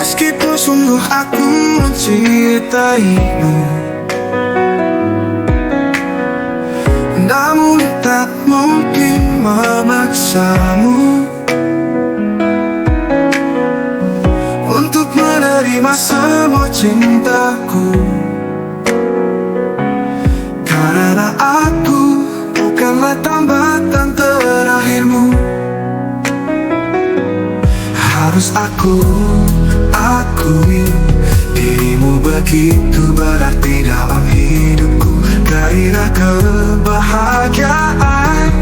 Meskipun sungguh aku mencintaimu, namun tak mungkin memaksamu untuk menerima semua cintaku. Karena aku bukanlah tambatan terakhirmu. Harus aku akui, dirimu begitu berarti dalam hidupku. Gairah kebahagiaan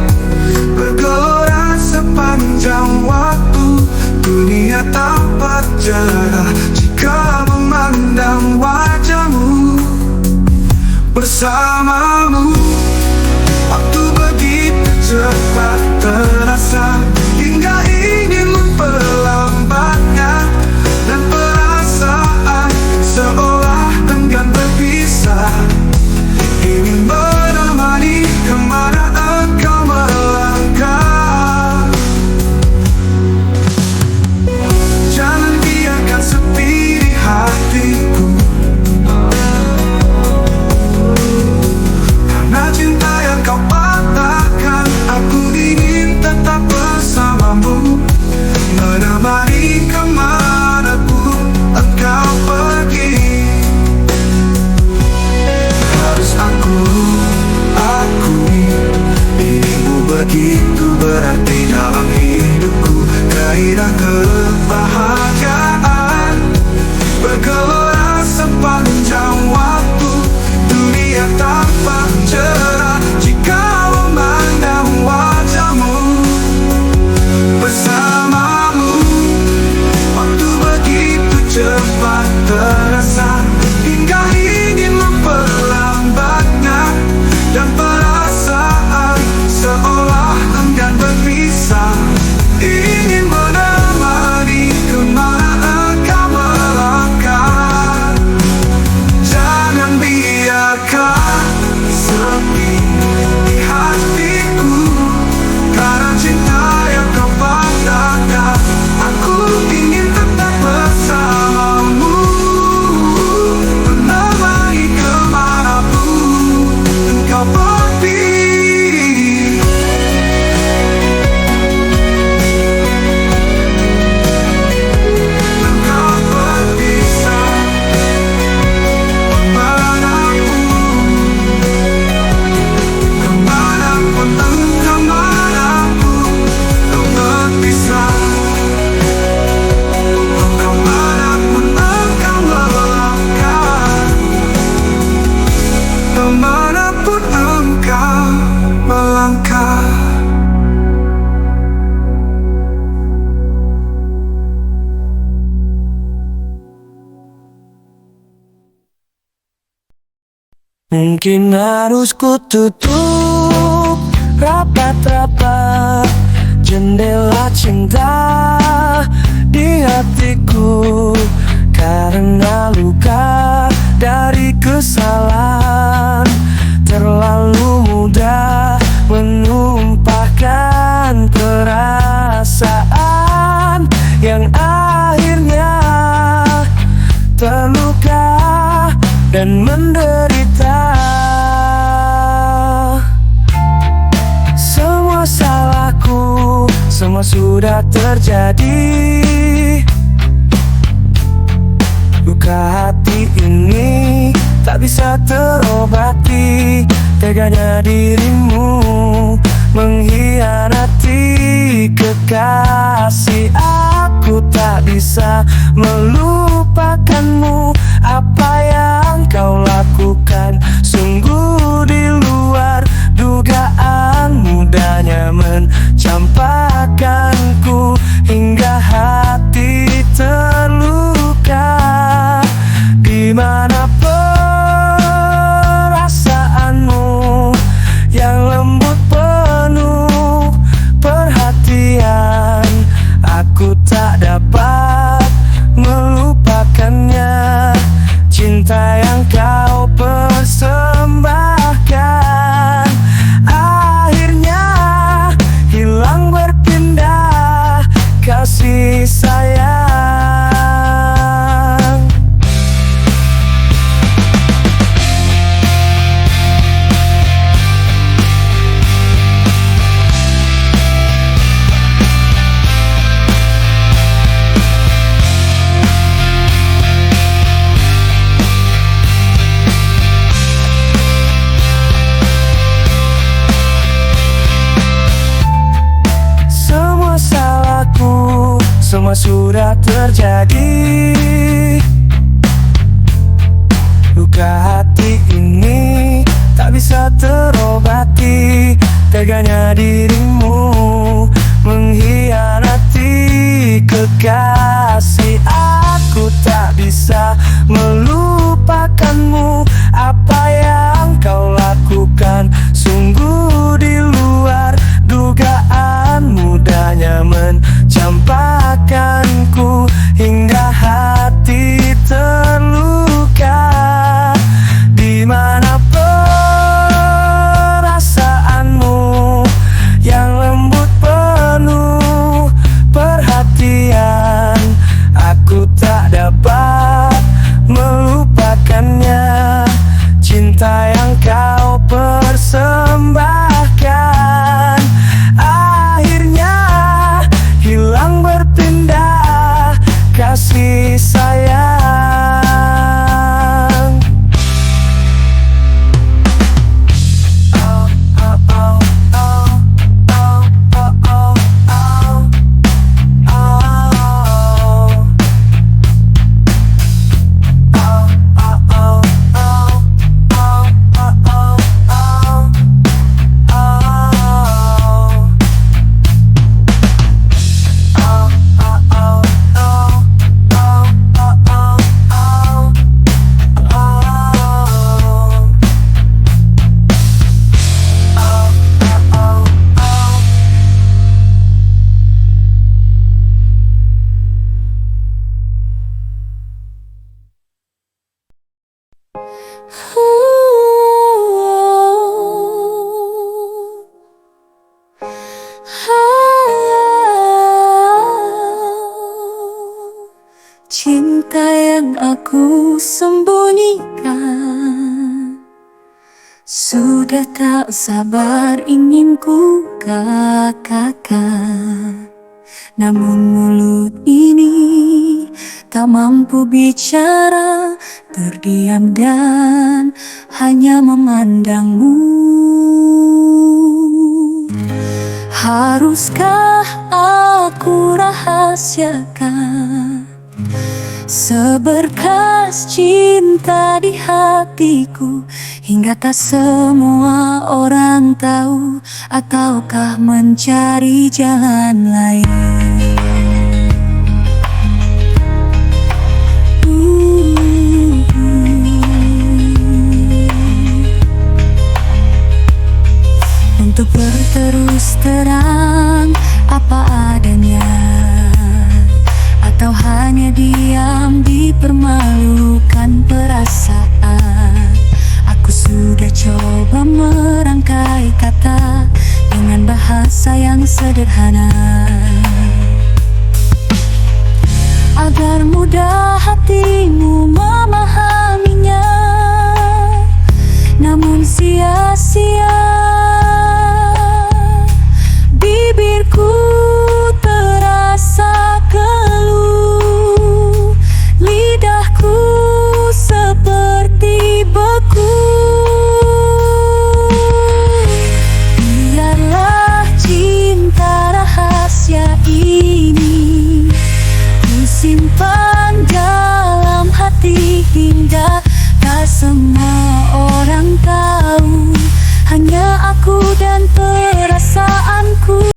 bergelora sepanjang waktu. Dunia tampak cerah jika memandang wajahmu. Bersamamu waktu begitu cepat terasa, hingga ingin memperlambatnya. Dan perasaan seolah enggan berpisah, ingin menemani kemana engkau melangkah. Jangan biarkan sepi di hatiku, karena cinta yang kau patahkan, aku ingin tetap bersamamu, menemani kemanapun engkau pergi. Harus aku akui, dirimu begitu berarti dalam hidupku. Gairah kebahagiaan bergelora sepanjang waktu. Dunia tampak cerah jika memandang wajahmu. Bersamamu waktu begitu cepat terasa, hingga ingin memperlambatnya. Dan perasaan seolah enggan berpisah, ingin menemani kemana engkau melangkah. Jangan biarkan sepi di hatiku, karena cinta yang kau patahkan, aku ingin tetap bersamamu, menemani kemanapun engkau pergi. Engkau berpisah kemanapun engkau mampu. Engkau berpisah kemanapun engkau melangkah, kemanapun engkau melangkah. Mungkin harus ku tutup rapat-rapat jendela cinta di hatiku, karena luka dari kesalahan terlalu mudah menumpahkan perasaan yang akhirnya terluka dan menderita. Semua salahku, semua sudah terjadi. Luka hati ini tak bisa terobati. Teganya dirimu mengkhianati kekasih. Aku tak bisa melupakanmu. Apa yang kau lakukan sungguh di luar dugaan. Mudahnya mencampakkanku hingga hati terluka. Di mana perasaanmu yang lembut penuh perhatian? Aku tak dapat melupakannya. Cinta yang kau persembahkan akhirnya hilang terjadi. Luka hati ini tak bisa terobati. Teganya dirimu mengkhianati kekasih. Aku tak bisa melupakanmu. Apa yang kau lakukan sungguh di luar dugaan. Mudahnya mencampakkanku hingga hati terluka. Di mana perasaanmu yang lembut penuh perhatian? Aku tak dapat melupakannya. Cinta yang kau persembahkan akhirnya hilang berpindah kasih sayang. Cinta yang aku sembunyikan, sudah tak sabar ingin ku katakan. Namun mulut ini tak mampu bicara, terdiam dan hanya memandangmu. Haruskah aku rahasiakan seberkas cinta di hatiku hingga tak semua orang tahu, ataukah mencari jalan lain? Untuk berterus terang apa adanya, atau hanya diam dipermalukan perasaan. Aku sudah coba merangkai kata dengan bahasa yang sederhana, agar mudah hatimu memahaminya. Namun sia-sia, bibirku terasa keluh, lidahku seperti beku. Biarlah cinta rahasia ini ku simpan dalam hati hingga tak semua orang tahu, hanya aku dan perasaanku.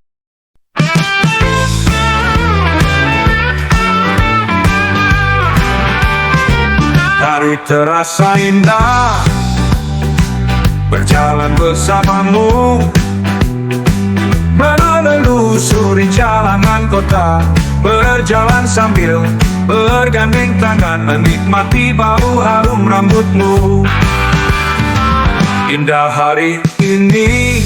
Hari terasa indah berjalan bersamamu, menelusuri jalanan kota, berjalan sambil bergandeng tangan, menikmati bau harum rambutmu. Indah hari ini,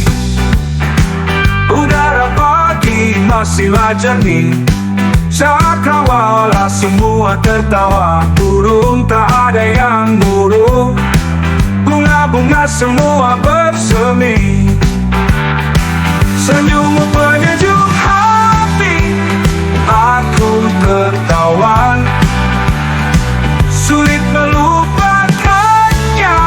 udara pagi masihlah jernih. Cakrawala semua tertawa, burung tak ada yang burung, bunga-bunga semua bersemi. Senyummu penyejuk hati, aku tertawan, sulit melupakannya.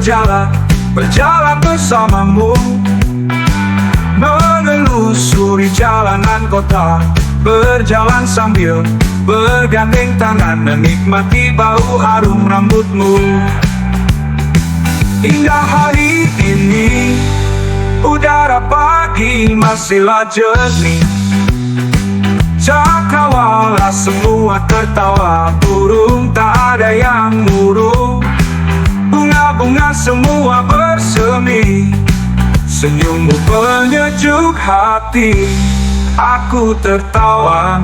berjalan bersamamu, menelusuri jalanan kota, berjalan sambil bergandeng tangan, menikmati bau harum rambutmu. Hingga hari ini, udara pagi masihlah jernih. Cakrawala semua tertawa, burung tak ada yang murung. Bunga-bunga semua bersemi, senyummu penyejuk hati. Aku tertawa,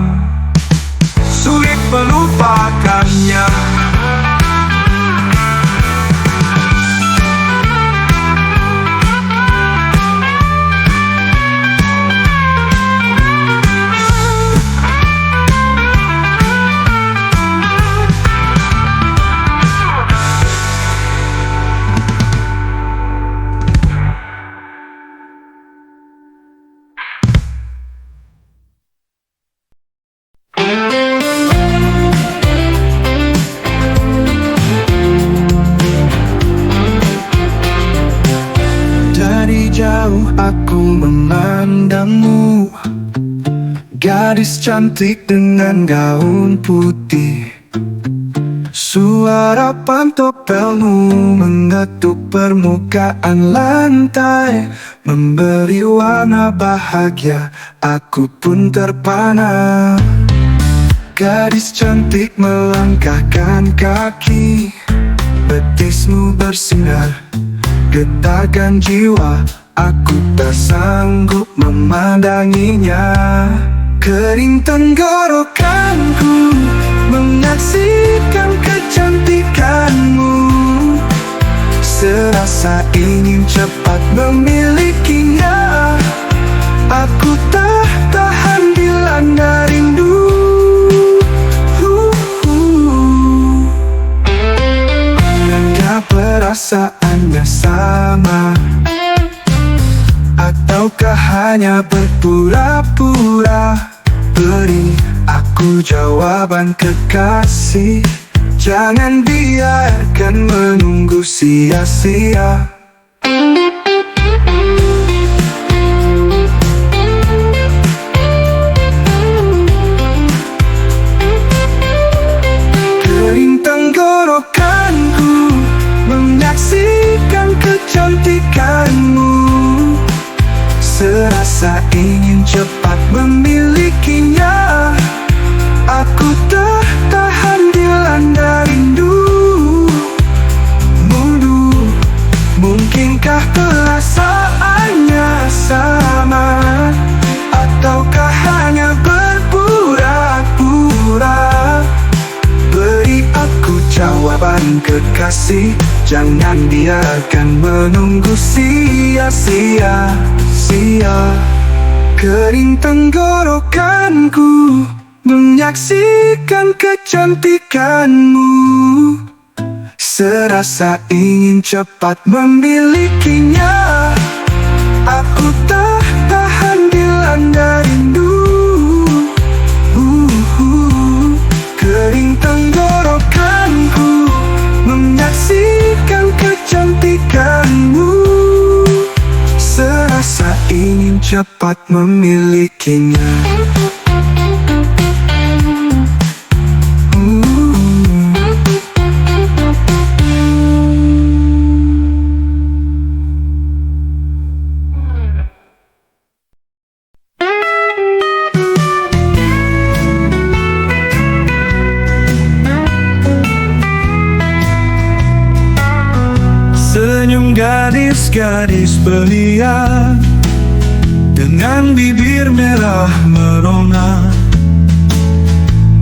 sulit melupakannya. Dari jauh aku memandangmu, gadis cantik dengan gaun putih. Suara pantopelmu mengetuk permukaan lantai, memberi warna bahagia, aku pun terpana. Gadis cantik melangkahkan kaki, betismu bersinar, getarkan jiwa, aku tak sanggup memandanginya. Kering tenggorokanku menyaksikan kecantikanmu, serasa ingin cepat memilikinya. Aku tak tahan dilanda rindu. Mengapa perasaannya sama, ataukah hanya berpura-pura? Beri aku jawaban kekasih, jangan biarkan menunggu sia-sia. Kering tenggorokanku menyaksikan kecantikanmu, serasa ingin cepat memilikinya. Aku tak tahan dilanda rindu. Mungkinkah perasaannya sama, ataukah hanya berpura-pura? Beri aku jawaban kekasih, jangan biarkan menunggu sia-sia. Kering tenggorokanku menyaksikan kecantikanmu, serasa ingin cepat memilikinya. Aku tak tahan dilanda rindu. Kering tenggorokanku menyaksikan kecantikanmu, serasa ingin cepat memilikinya. Senyum gadis-gadis belia dengan bibir merah merona,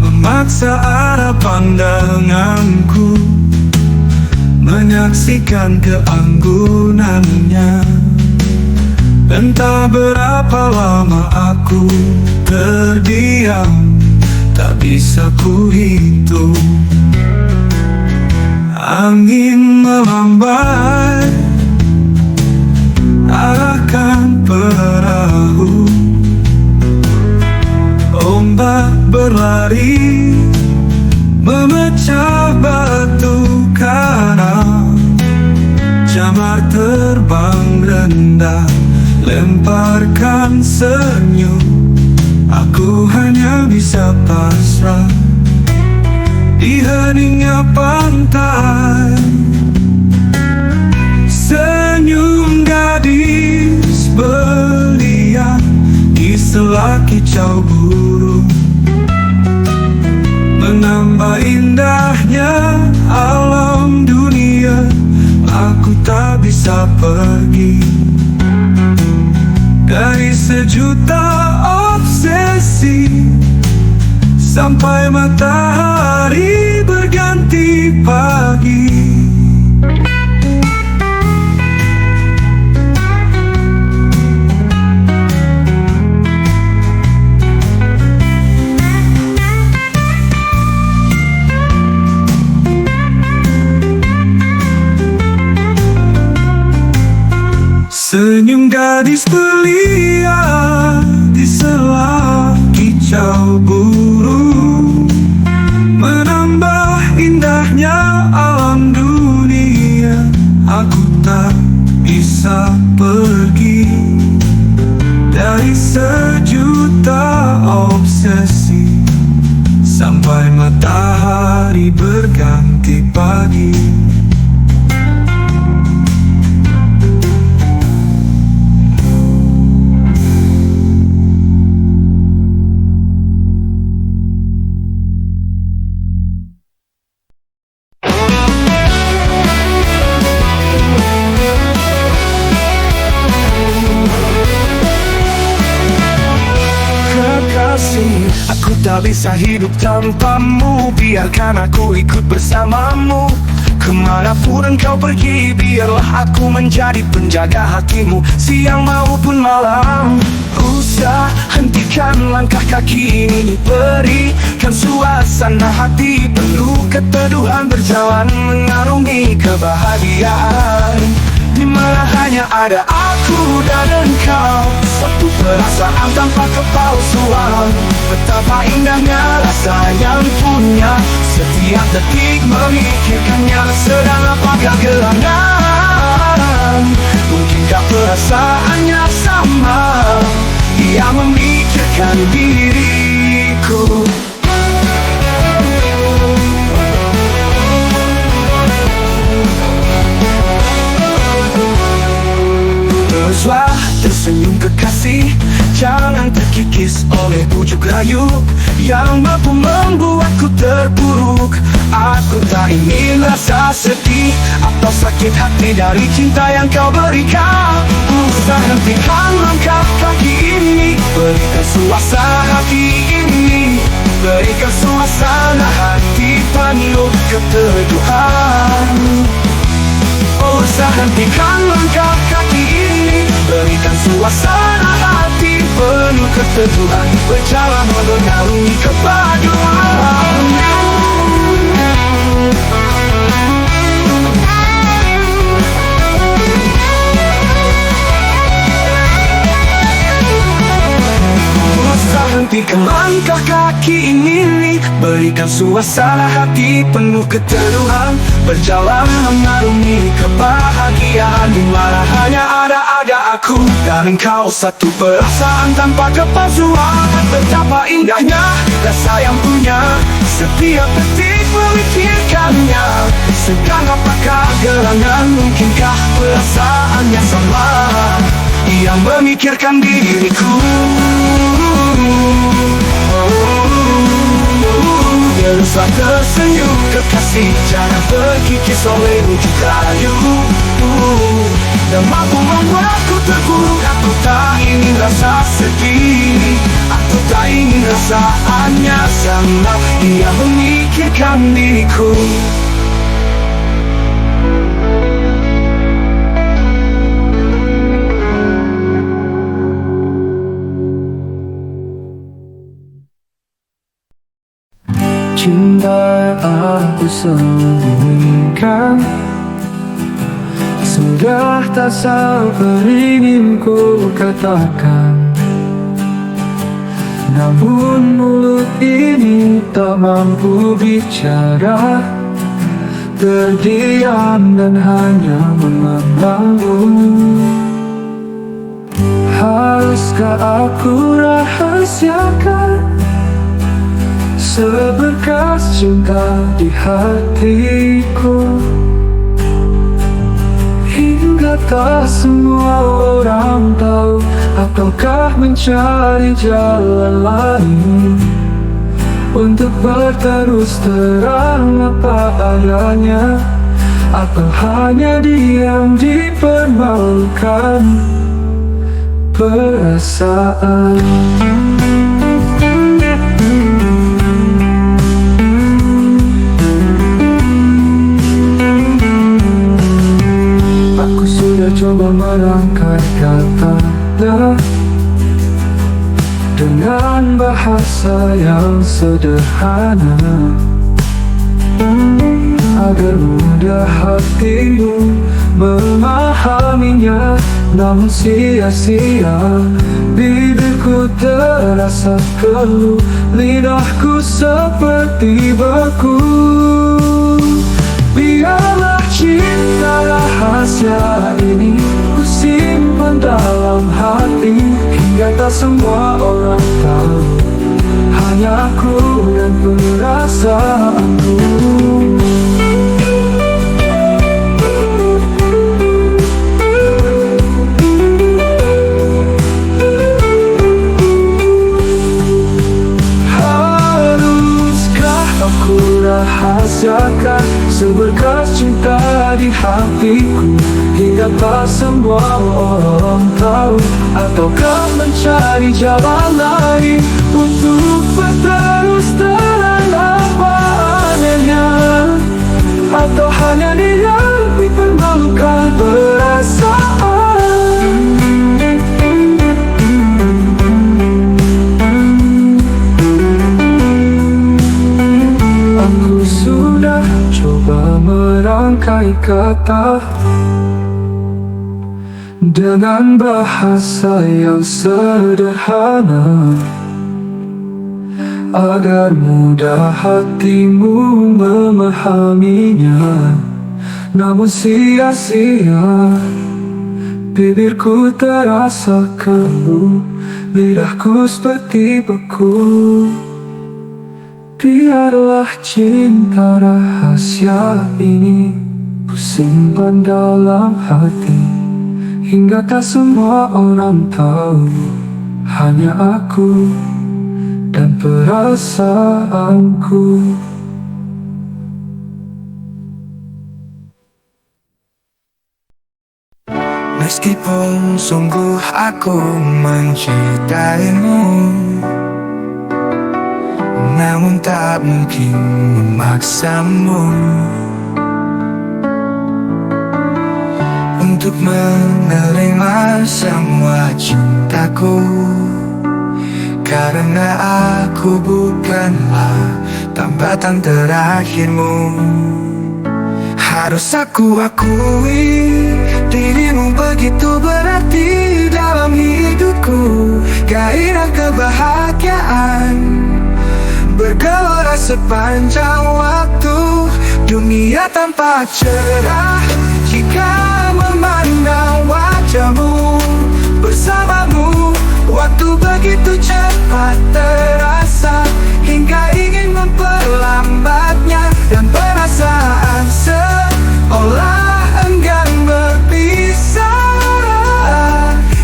memaksa arah pandanganku, menyaksikan keanggunannya. Entah berapa lama aku terdiam, tak bisa ku hitung. Angin melambai, arahkan perahu. Ombak berlari, memecah batu karang. sabar terbang rendah, lemparkan senyum. Aku hanya bisa pasrah di heningnya pantai. Senyum gadis belia di sela kicau burung, menambah indahnya alam dunia. Aku tak bisa pergi dari sejuta obsesi, sampai matahari berganti pagi. Senyum gadis belia di sela kicau burung, menambah indahnya alam dunia. Aku tak bisa pergi dari sejuta obsesi, sampai matahari berganti pagi. Aku tak bisa hidup tanpamu, biarkan aku ikut bersamamu. Kemanapun engkau pergi, biarlah aku menjadi penjaga hatimu, siang maupun malam. Usah hentikan langkah kaki ini, berikan suasana hati penuh keteduhan, berjalan mengarungi kebahagiaan, di mana hanya ada aku dan engkau. Satu perasaan tanpa kepalsuan, betapa indahnya rasa yang punya. Setiap detik memikirkannya, sedang apakah gerangan? Mungkinkah perasaannya sama? Ia memikirkan diriku. Teruslah tersenyum kekasih, jangan terkikis oleh bujuk rayu yang mampu membuatku terpuruk. Aku tak ingin rasa sedih atau sakit hati dari cinta yang kau berikan. Usah hentikan langkah kaki ini, berikan suasana hati ini, berikan suasana hati penuh keteduhan. Usah hentikan langkah kaki ini, berikan suasana hati penuh keteduhan, berjalan mengarungi kebahagiaan. Usah hentikan langkah kaki ini, berikan suasana hati penuh keteduhan, berjalan mengarungi kebahagiaan, di mana hanya ada aku dan engkau. Satu perasaan tanpa kepalsuan, betapa indahnya rasa yang punya. Setiap detik memikirkannya, sedang apakah gerangan? Mungkinkah perasaannya sama? Ia memikirkan diriku. Teruslah tersenyum kekasih, jangan terkikis oleh bujuk rayu yang mampu membuatku terpuruk. Aku tak ingin rasa sedih, aku tak ingin rasaannya sama. Ia memikirkan diriku. Cinta aku sembunyikan, sudah tak sabar ingin ku katakan, namun mulut ini tak mampu bicara. terdiam dan hanya memandangmu. Haruskah aku rahasiakan seberkas cinta di hatiku, hingga tak semua orang tahu? Ataukah mencari jalan lain untuk berterus terang apa adanya, atau hanya diam dipermalukan perasaan? Aku sudah coba merangkai kata dengan bahasa yang sederhana, agar mudah hatimu memahaminya. Namun sia-sia, bibirku terasa keluh, lidahku seperti beku. Biarlah cinta rahasia ini ku simpan dalam hati, hingga tak semua orang tahu, hanya aku dan perasaanku. Haruskah aku rahasiakan seberkas cinta di hatiku, hingga tak semua orang tahu? Ataukah mencari jalan lain untuk berterus terang apa adanya, atau hanya diam dipermalukan perasaan? Aku sudah coba merangkai kata dengan bahasa yang sederhana, agar mudah hatimu memahaminya. Namun sia-sia, bibirku terasa keluh, lidahku seperti beku. Biarlah cinta rahasia ini ku simpan dalam hati, hingga tak semua orang tahu, hanya aku dan perasaanku. Meskipun sungguh aku mencintaimu, namun tak mungkin memaksamu untuk menerima semua cintaku, karena aku bukanlah tambatan terakhirmu. Harus aku akui, dirimu begitu berarti dalam hidupku. Gairah kebahagiaan bergelora sepanjang waktu. Dunia tampak cerah jika memandang wajahmu. Bersamamu waktu begitu cepat terasa, hingga ingin memperlambatnya, dan perasaan seolah enggan berpisah,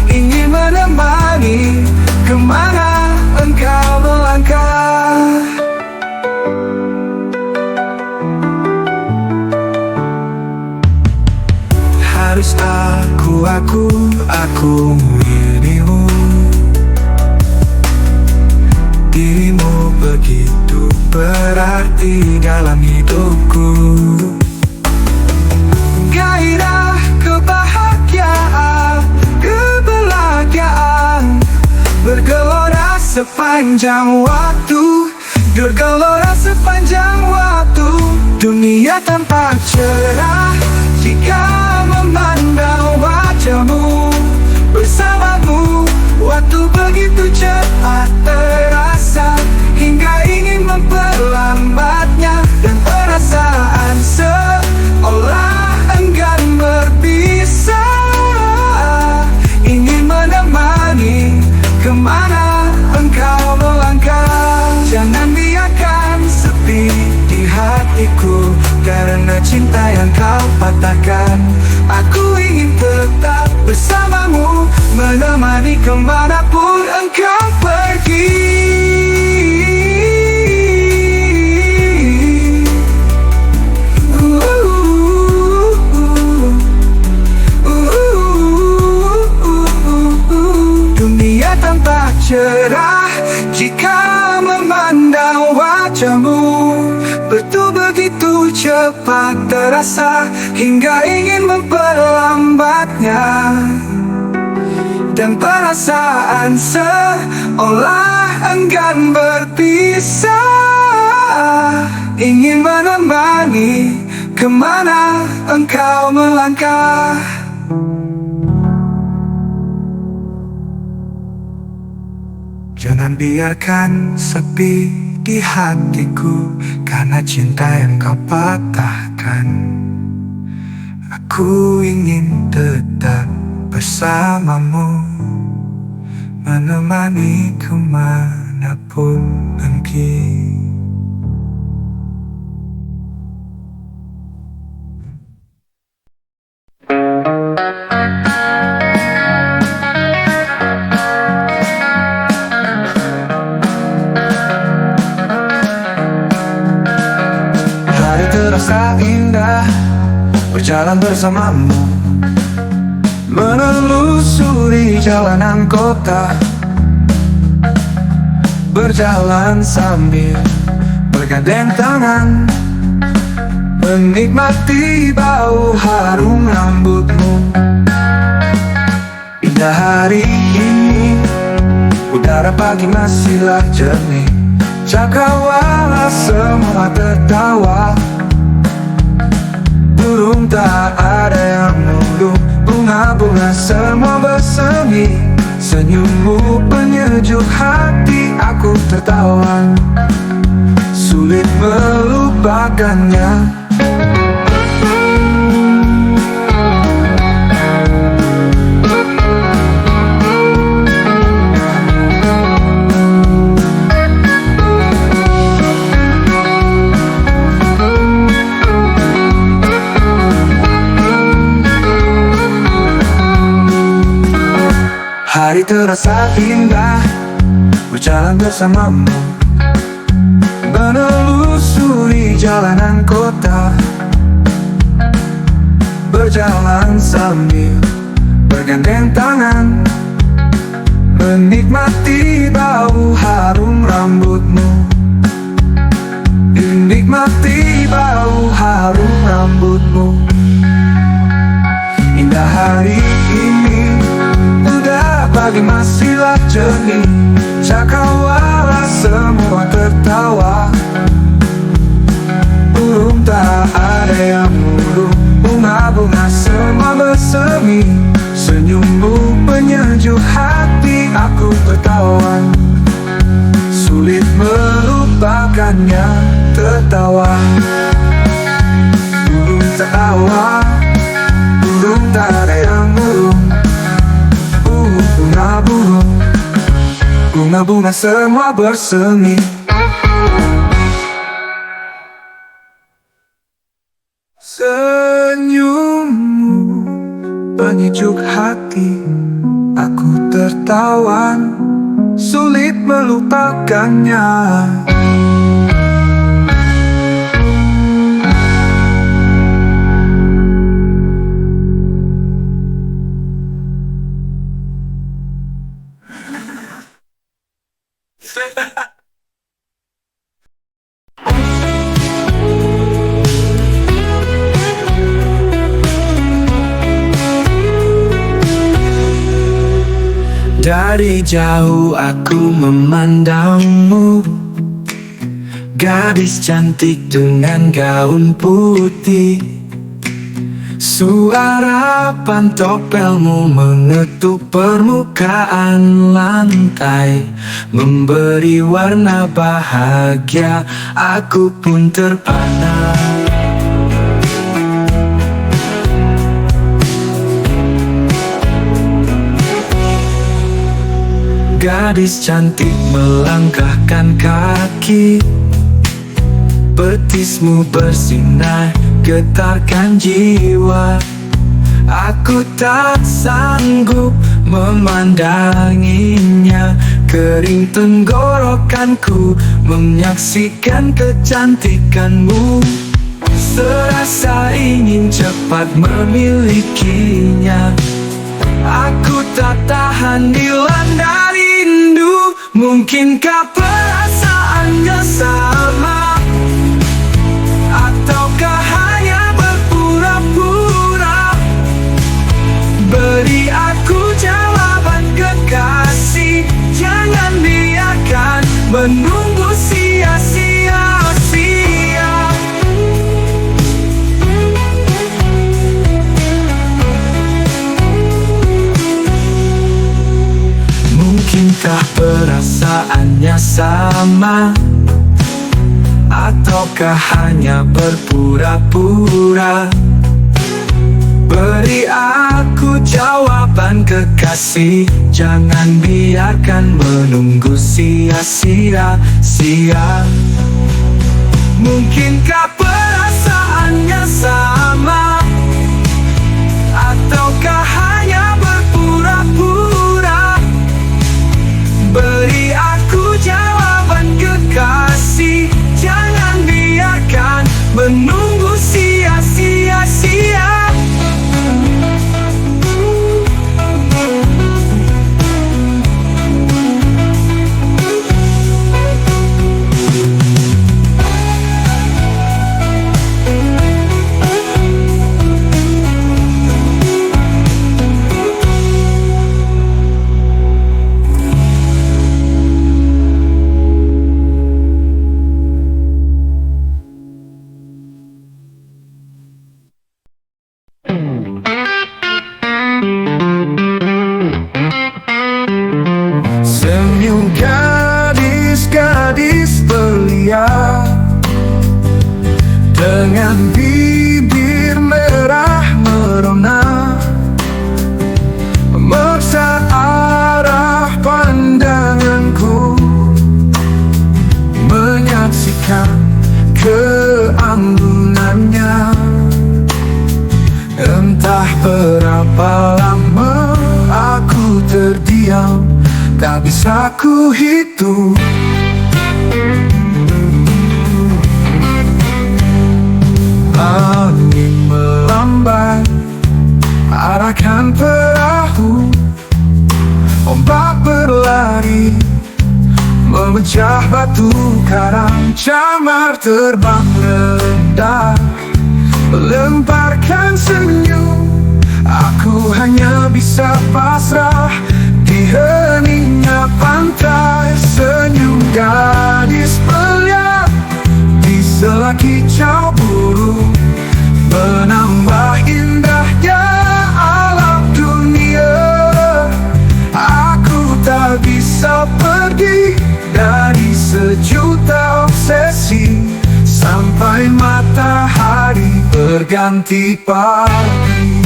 ingin menemani kemana engkau melangkah. Harus aku dirimu. Dirimu begitu berarti dalam hidupku. Gairah kebahagiaan, kebahagiaan bergelora sepanjang waktu, bergelora sepanjang waktu. Dunia tampak cerah jika memandang wajahmu. Bersamamu waktu begitu cepat terasa, hingga ingin memperlambatnya, dan perasaan Waktu begitu cepat terasa, hingga ingin memperlambatnya. Dan perasaan seolah enggan berpisah, ingin menemani kemana engkau melangkah. Jangan biarkan sepi di hatiku karena cinta yang kau patahkan. Aku ingin tetap bersamamu, menemani kemanapun pergi. Hari terasa indah berjalan bersamamu, menelusuri jalanan kota, berjalan sambil bergandeng tangan, menikmati bau harum rambutmu. Indah hari ini, udara pagi masihlah jernih, cakrawala semua tertawa. Burung tak ada yang nunduk, bunga-bunga semua bersemi. Senyummu penyejuk hati, aku tertawa, sulit melupakannya. Hari terasa indah berjalan bersamamu, menelusuri jalanan kota, berjalan sambil bergandeng tangan, menikmati bau harum rambutmu. Menikmati bau harum rambutmu. Indah hari ini, udah pagi masihlah jernih, cakrawala semua tertawa. Burung tak ada yang murung, bunga-bunga semua bersemi. Senyummu penyejuk hati, aku tertawa, sulit melupakannya. Tertawa, burung tertawa, burung tak ada yang murung. Bunga-bunga semua bersemi. Senyummu penyejuk hati, aku tertawa, sulit melupakannya. Dari jauh aku memandangmu, gadis cantik dengan gaun putih. Suara pantopelmu mengetuk permukaan lantai, memberi warna bahagia, aku pun terpana. Gadis cantik melangkahkan kaki, betismu bersinar, getarkan jiwa. Aku tak sanggup memandanginya, kering tenggorokanku menyaksikan kecantikanmu. Serasa ingin cepat memilikinya, aku tak tahan dilanda rindu. Mungkinkah perasaannya sama? menunggu sia-sia. Mungkinkah perasaannya sama, ataukah hanya berpura-pura? Beri aku jawaban kekasih, jangan biarkan menunggu sia-sia. Mungkinkah perasaannya sama, ataukah hanya berpura-pura? Beri aku jawaban kekasih, jangan biarkan menunggu sia-sia. Senyum gadis-gadis belia dengan bibir merah merona, memaksa arah pandanganku, menyaksikan keanggunannya. Entah berapa lama aku terdiam, tak bisa ku hitung. Angin melambai, arahkan perahu. Ombak berlari, memecah batu karang. Camar terbang rendah, melemparkan senyum. Aku hanya bisa pasrah di heningnya pantai. Senyum gadis belia di sela kicau burung, menambah indahnya alam dunia. Aku tak bisa pergi dari sejuta obsesi, sampai matahari berganti pagi.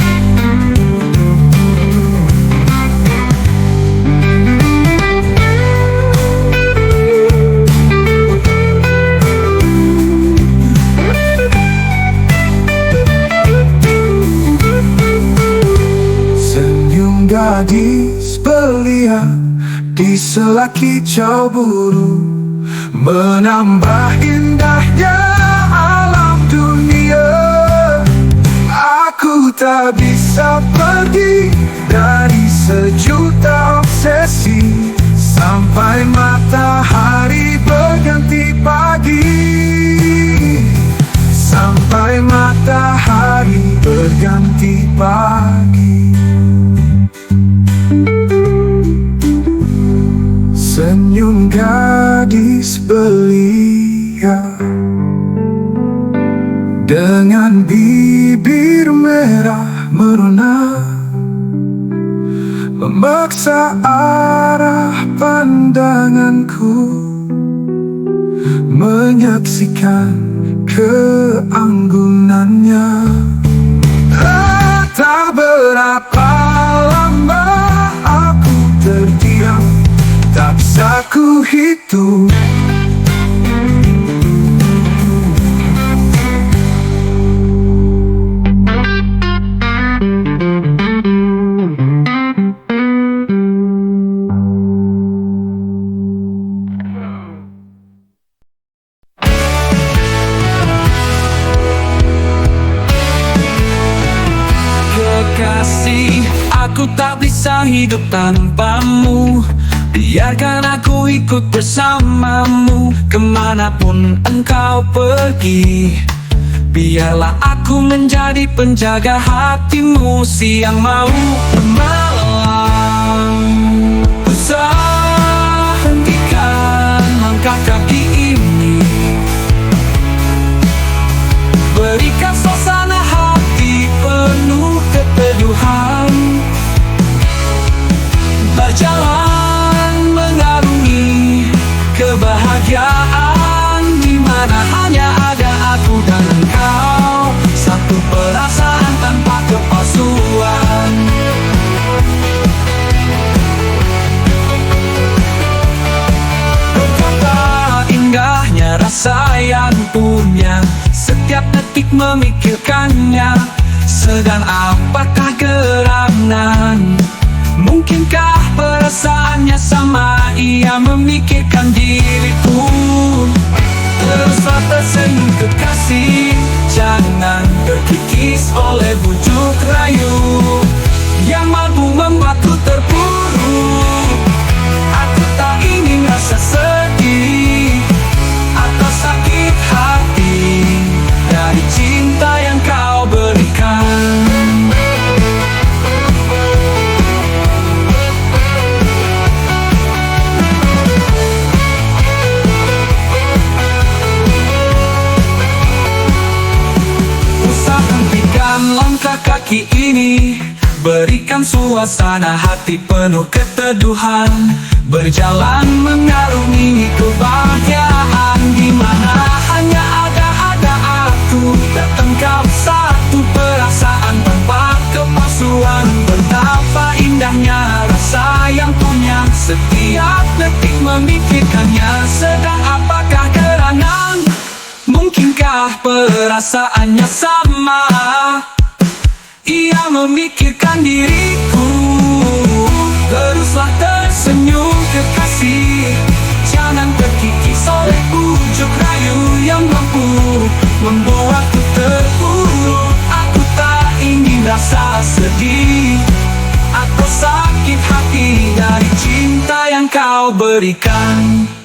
Gadis belia di sela kicau burung, menambah indahnya alam dunia. Aku tak bisa pergi dari sejuta obsesi, sampai matahari berganti pagi. Sampai matahari berganti pagi. Senyum gadis belia dengan bibir merah merona, memaksa arah pandanganku, menyaksikan keanggunannya. Tak berapa lama aku terdiam, tak bisa ku hitung. Kekasih, aku tak bisa hidup tanpamu. Biarkan aku ikut bersamamu kemanapun engkau pergi. Biarlah aku menjadi penjaga hatimu siang maupun malam. Ku hentikan langkah rasa yang punya, setiap detik memikirkannya. Sedang apakah gerangan? Mungkinkah perasaannya sama? Ia memikirkan diriku. Teruslah tersenyum kekasih, jangan terkikis oleh bujuk rayu yang mampu membuatku terpuruk. Aku tak ingin rasa sedih atau sakit hati dari cinta yang kau berikan. Langkah kaki ini, berikan suasana hati penuh keteduhan, berjalan mengarungi kebahagiaan di mana hanya ada aku dan engkau satu. Perasaan tanpa kepalsuan, betapa indahnya rasa yang punya, setiap detik memikirkannya. Sedang apakah gerangan? Mungkinkah perasaannya sama? Ia memikirkan diriku. Teruslah tersenyum kekasih, jangan terkikis oleh bujuk rayu yang mampu membuatku terpuruk. Aku tak ingin rasa sedih atau sakit hati dari cinta yang kau berikan.